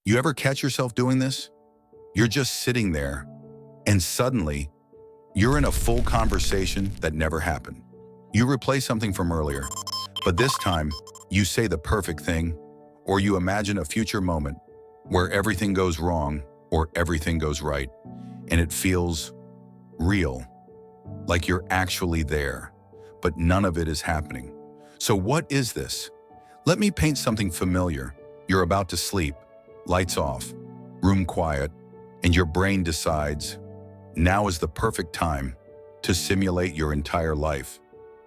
You ever catch yourself doing this? You're just sitting there, and suddenly, you're in a full conversation that never happened. You replay something from earlier, but this time, you say the perfect thing, or you imagine a future moment where everything goes wrong or everything goes right, and it feels real, like you're actually there, but none of it is happening. So what is this? Let me paint something familiar. You're about to sleep, lights off, room quiet, and your brain decides, now is the perfect time to simulate your entire life.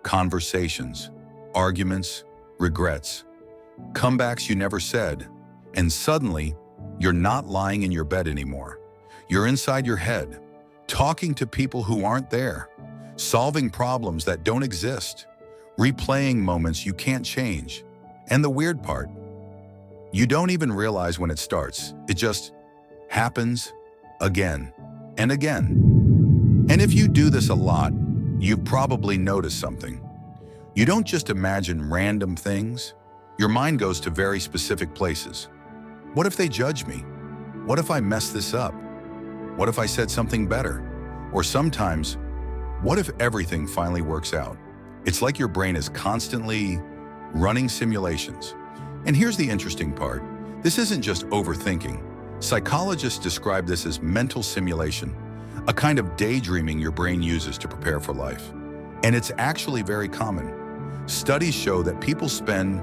Conversations, arguments, regrets, comebacks you never said, and suddenly, you're not lying in your bed anymore. You're inside your head, talking to people who aren't there, solving problems that don't exist, replaying moments you can't change. And the weird part, you don't even realize when it starts. It just happens again and again. And if you do this a lot, you've probably noticed something. You don't just imagine random things. Your mind goes to very specific places. What if they judge me? What if I mess this up? What if I said something better? Or sometimes, what if everything finally works out? It's like your brain is constantly running simulations. And here's the interesting part. This isn't just overthinking. Psychologists describe this as mental simulation, a kind of daydreaming your brain uses to prepare for life. And it's actually very common. Studies show that people spend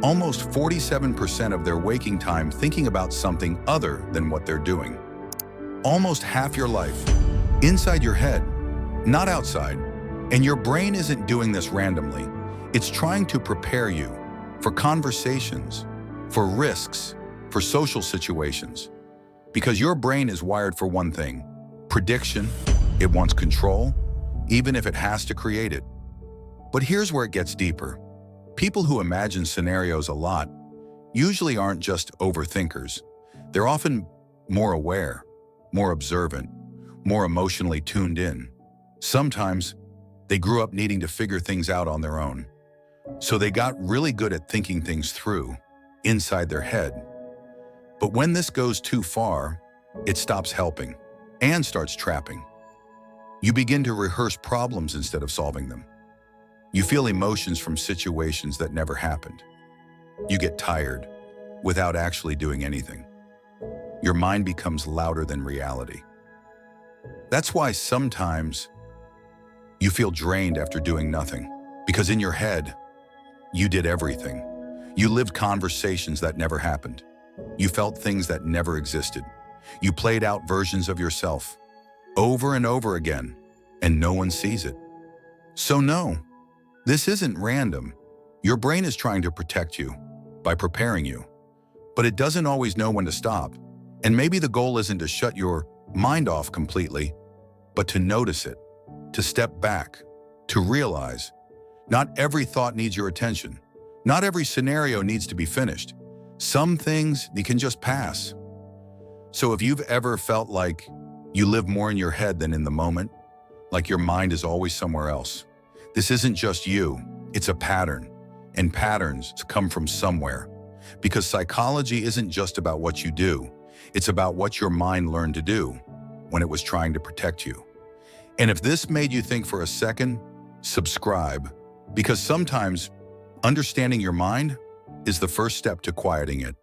almost 47% of their waking time thinking about something other than what they're doing. Almost half your life, inside your head, not outside. And your brain isn't doing this randomly. It's trying to prepare you for conversations, for risks, for social situations. Because your brain is wired for one thing, prediction. It wants control, even if it has to create it. But here's where it gets deeper. People who imagine scenarios a lot usually aren't just overthinkers. They're often more aware, more observant, more emotionally tuned in. Sometimes they grew up needing to figure things out on their own. So they got really good at thinking things through inside their head. But when this goes too far, it stops helping and starts trapping. You begin to rehearse problems instead of solving them. You feel emotions from situations that never happened. You get tired without actually doing anything. Your mind becomes louder than reality. That's why sometimes you feel drained after doing nothing, because in your head, you did everything. You lived conversations that never happened. You felt things that never existed. You played out versions of yourself over and over again, and no one sees it. So no, this isn't random. Your brain is trying to protect you by preparing you, but it doesn't always know when to stop. And maybe the goal isn't to shut your mind off completely, but to notice it, to step back, to realize not every thought needs your attention. Not every scenario needs to be finished. Some things you can just pass. So if you've ever felt like you live more in your head than in the moment, like your mind is always somewhere else, this isn't just you, it's a pattern. And patterns come from somewhere. Because psychology isn't just about what you do, it's about what your mind learned to do when it was trying to protect you. And if this made you think for a second, subscribe, because sometimes understanding your mind is the first step to quieting it.